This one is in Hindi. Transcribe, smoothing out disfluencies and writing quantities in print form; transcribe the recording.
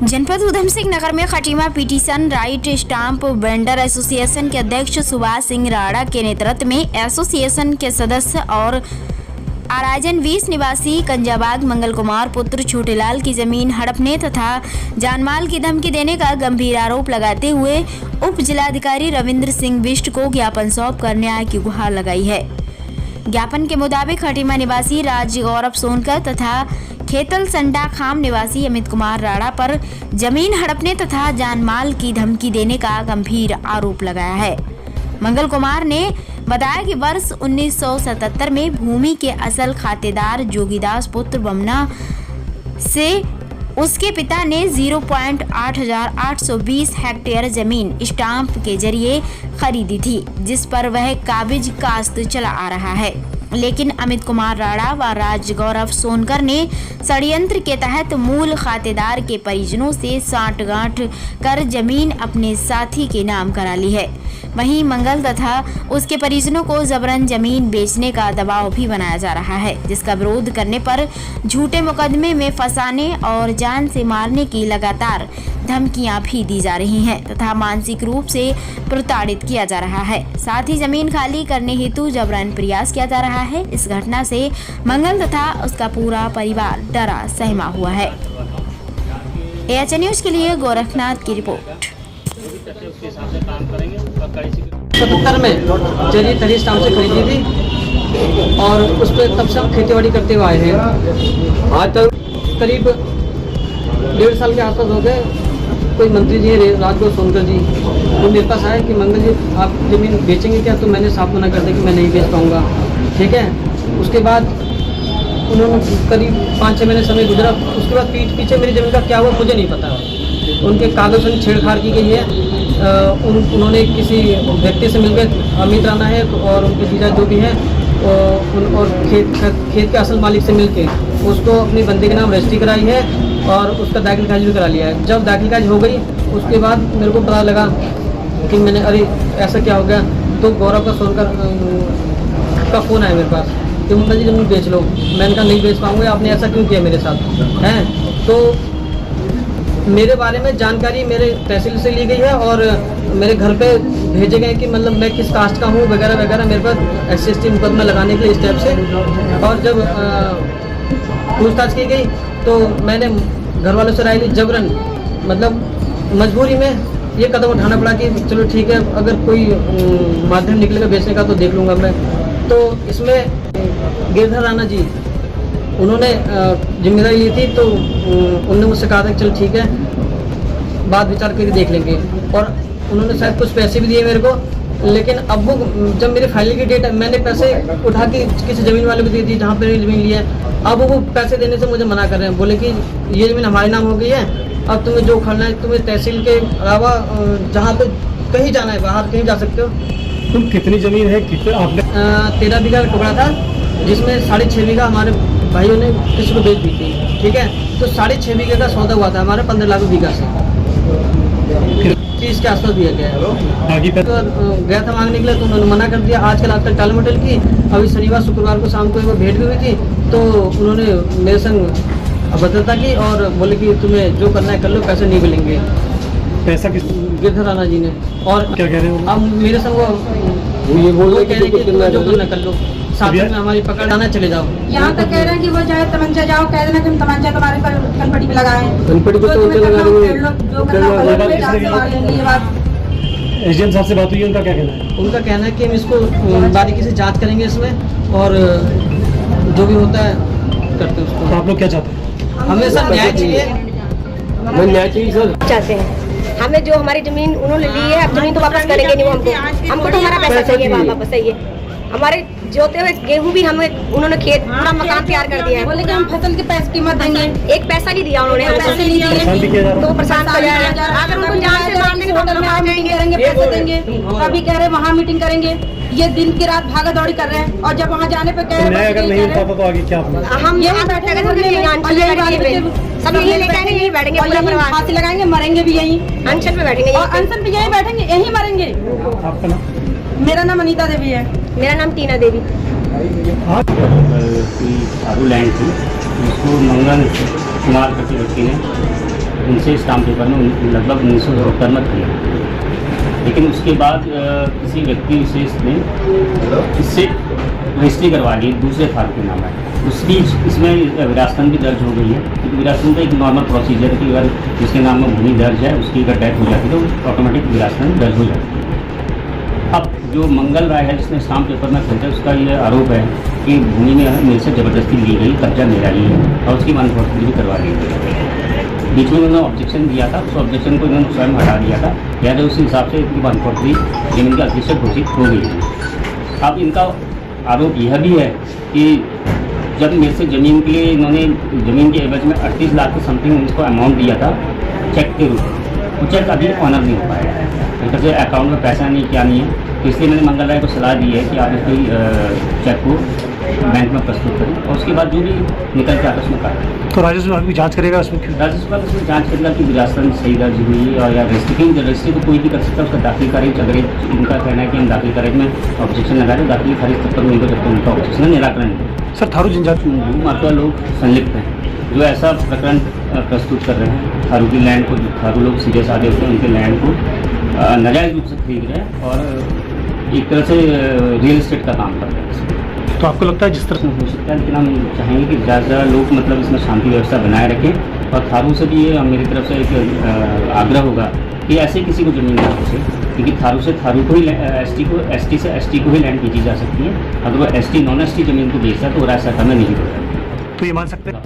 जनपद उधम सिंह नगर में Khatima petition right stamp vendor association के अध्यक्ष सुभाष सिंह राणा के नेतृत्व में एसोसिएशन के सदस्य और आराजन 20 निवासी कंजाबाग मंगल कुमार पुत्र छोटेलाल की जमीन हड़पने तथा जानमाल की धमकी देने का गंभीर आरोप लगाते हुए उप जिलाधिकारी रविंद्र सिंह बिष्ट को ज्ञापन सौंप कर न्याय की गुहार लगाई है। ज्ञापन के मुताबिक खटीमा निवासी राज गौरव सोनकर तथा खेतल संडा खाम निवासी अमित कुमार राणा पर जमीन हड़पने तथा जानमाल की धमकी देने का गंभीर आरोप लगाया है। मंगल कुमार ने बताया कि वर्ष 1977 में भूमि के असल खातेदार जोगीदास पुत्र बमना से उसके पिता ने 0.8820 हेक्टेयर जमीन स्टाम्प के जरिए खरीदी थी, जिस पर वह काबिज काश्त चला आ रहा है। लेकिन अमित कुमार राणा व राज गौरव सोनकर ने षड्यंत्र के तहत मूल खातेदार के परिजनों से सांठगांठ कर जमीन अपने साथी के नाम करा ली है। वहीं मंगल तथा उसके परिजनों को जबरन जमीन बेचने का दबाव भी बनाया जा रहा है, जिसका विरोध करने पर झूठे मुकदमे में फंसाने और जान से मारने की लगातार धमकियां भी दी जा रही हैं तथा मानसिक रूप से प्रताड़ित किया जा रहा है। साथ ही जमीन खाली करने हेतु जबरन प्रयास किया जा रहा है। इस घटना से मंगल तथा उसका पूरा परिवार डरा सहमा हुआ है। एएचएन न्यूज के लिए गोरखनाथ की रिपोर्ट। 77 में जरिए तरी स्टाम्प से खरीदी थी और उस पर तब से हम खेतीबाड़ी करते हुए आए हैं। आज तक करीब 1.5 साल के आसपास हो गए। कोई मंत्री जी राजगौर सोनकर जी वो मेरे पास आए कि मंगल जी आप जमीन बेचेंगे क्या, तो मैंने साफ मना कर दिया कि मैं नहीं बेच पाऊँगा। ठीक है, उसके बाद उन्होंने करीब 5-6 महीने समय गुजरा। उसके बाद पीठ पीछे मेरी जमीन का क्या हुआ मुझे नहीं पता। उनके कागज़ों में छेड़छाड़ की गई है। उन्होंने किसी व्यक्ति से मिलकर अमित राणा है और उनके जीजा जो भी हैं और खेत के असल मालिक से मिलकर उसको अपनी बंदे के नाम रजिस्ट्री कराई है और उसका दाखिल खारिज भी करा लिया है। जब दाखिल खारिज हो गई उसके बाद मेरे को पता लगा कि मैंने अरे ऐसा क्या हो गया, तो गौरव का सोनकर का फ़ोन आया मेरे पास कि मुन्ना जी जमीन बेच लो। मैंने कहा नहीं बेच पाऊँगा, आपने ऐसा क्यों किया मेरे साथ हैं। तो मेरे बारे में जानकारी मेरे तहसील से ली गई है और मेरे घर पे भेजे गए कि मतलब मैं किस कास्ट का हूँ वगैरह वगैरह मेरे पास SC/ST मुकदमा लगाने के लिए स्टेप से। और जब पूछताछ की गई तो मैंने घर वालों से राय ली, जबरन मतलब मजबूरी में ये कदम उठाना पड़ा कि चलो ठीक है, अगर कोई माध्यम निकलेगा बेचने का तो देख लूँगा मैं। तो इसमें गिरधर राणा जी उन्होंने जिम्मेदारी ली थी, तो उन्होंने मुझसे कहा था कि चलो ठीक है बात विचार करके देख लेंगे। और उन्होंने शायद कुछ पैसे भी दिए मेरे को, लेकिन अब वो जब मेरे फाइनल की डेट मैंने पैसे उठा के किसी ज़मीन वाले को दे दी जहाँ पर मेरी ज़मीन ली है। अब वो पैसे देने से मुझे मना कर रहे हैं, बोले कि ये ज़मीन हमारे नाम हो गई है, अब तुम्हें जो उखाड़ना है तुम्हें तहसील के अलावा जहाँ पे कहीं जाना है बाहर कहीं जा सकते हो। तुम कितनी ज़मीन है कितने आपने? 13 बीघा का टुकड़ा था जिसमें 6.5 बीघा हमारे भाइयों ने किसी को बेच दी थी। ठीक है, तो 6.5 बीघे का सौदा हुआ था हमारे 15 लाख बीघा से 30 के आसपास दिया गया है। तो गया था मांगने के लिए तो उन्होंने मना कर दिया। आजकल टाल मटोल की। अभी शनिवार शुक्रवार को शाम को वो भेंट भी हुई थी, तो उन्होंने मेरे संग अभद्रता की और बोले कि तुम्हें जो करना है कर लो, पैसे नहीं मिलेंगे। पैसा किस गिरधर राणा जी ने। और क्या कह रहे हो? अब मेरे संग वो ये बोल रहे कि जो करना कर लो, साथ में हमारी पकड़ आना चले जाओ। यहाँ तक कह रहे हैं कि वो चाहे तमंचा जाओ, कह देना कि हम तमंचा तुम्हारे पर कनपटी पे लगाए। कनपटी पे तो उनके लगा देंगे। एसडीएम साहब से बात हुई है, उनका क्या कहना है? उनका कहना है कि हम इसको बारीकी से जांच करेंगे इसमें और जो भी होता है करते हैं उसको। तो आप लोग क्या चाहते हैं? हमें सर न्याय चाहिए। न्याय चाहिए सर। चाहते हैं हमें जो हमारी जमीन उन्होंने ली है, अब जमीन तो वापस करेंगे नहीं वो हमको तो हमारा पैसा चाहिए वापस चाहिए। हमारे जोते हुए गेहूं भी हमें उन्होंने खेत पूरा मकान तैयार कर दिया है। बोले कि हम फसल के पैसे कीमत देंगे, एक पैसा नहीं दिया उन्होंने, पैसे नहीं दिए तो परेशान कर रहे हैं। अगर उनको जान से मारने के होटल में आप मीटिंग करेंगे, पैसे देंगे। अभी कह रहे हैं वहाँ मीटिंग करेंगे, ये दिन की रात भागा दौड़ी कर रहे हैं। और जब वहाँ जाने पे कह रहे हैं अगर नहीं होता तो आगे क्या? हम यहाँ बैठेंगे सब यही लेके आएंगे, यही बैठेंगे पूरा परिवार, फांसी लगाएंगे, मरेंगे भी यहीं अनशन पे बैठेंगे और अनशन पे यहीं बैठेंगे, यहीं मरेंगे। आपका नाम? मेरा नाम अनीता देवी है। मेरा नाम टीना देवी। की आरू लैंड थी, उसको मंगल कुमार करके व्यक्ति ने उनसे स्टाम्प पेपर में लगभग 1970 में खरीदा, लेकिन उसके बाद किसी व्यक्ति विशेष ने इससे रजिस्ट्री करवा ली दूसरे फार्म के नाम है। उसकी इसमें विरासतन भी दर्ज हो गई है, क्योंकि विरासतन का एक नॉर्मल प्रोसीजर है कि अगर जिसके नाम में भूमि दर्ज है उसकी अगर डेथ हो जाती है तो ऑटोमेटिक विरासतन दर्ज हो जाती है। अब जो मंगल राय है जिसने स्टाम्प पेपर में खरीदा, उसका ये आरोप है कि भूमि में मेरे से ज़बरदस्ती ली गई, कब्जा मेरा ही है और उसकी मनफोर्टी भी करवा ली गई। बीच में उन्होंने ऑब्जेक्शन दिया था, उस ऑब्जेक्शन को इन्होंने स्वयं हटा दिया था, या तो उस हिसाब से इनकी मनफोर्टी जमीन का अतिशय घोषित हो गई थी। अब इनका आरोप यह भी है कि जब मेरे से ज़मीन के लिए इन्होंने ज़मीन के एवज में 38 लाख के समथिंग उनको अमाउंट दिया था चेक के रूप में, वो चेक अभी ऑनर नहीं हो पाया है, क्योंकि अकाउंट में पैसा नहीं, क्या नहीं है। तो इसलिए मैंने मंगल राय को सलाह दी है कि आप इसकी चेक को बैंक में प्रस्तुत करें और उसके बाद जो भी निकल के आता है उसमें काटें। तो राजस्व विभाग भी जांच करेगा उसमें? राजस्व विभाग उसमें जांच करेगा कि विरासतन सही दर्ज हुई और या रजिस्ट्री तो कोई भी कर सकता है, उसका दाखिल खारिज अगर इनका कहना है कि हम दाखिल खारिज में ऑब्जेक्शन लगा रहे, दाखिल खारिज तब तक नहीं हो, जब तक उनका ऑब्जेक्शन निराकरण नहीं। सर, थारू जनजाति भूमाफिया लोग संलिप्त हैं जो ऐसा प्रकरण प्रस्तुत कर रहे हैं। थारू की लैंड को, थारू लोग सीधे साधे होते हैं, उनके लैंड को नाजायज़ रूप से खरीद रहे हैं और एक तरह से रियल एस्टेट का काम कर रहे हैं। तो आपको लगता है जिस तरह हो सकता है, लेकिन हम चाहेंगे कि ज़्यादा से ज़्यादा लोग मतलब इसमें शांति व्यवस्था बनाए रखें और थारू से भी ये मेरी तरफ से एक आग्रह होगा कि ऐसे किसी को ज़मीन ना हो, क्योंकि थारू से थारू को ही एसटी से एसटी को ही लैंड बेची जा सकती है। अगर वो एसटी नॉन एसटी ज़मीन को बेचता है तो राजसभा में नहीं होगा। तो ये मान सकते हैं?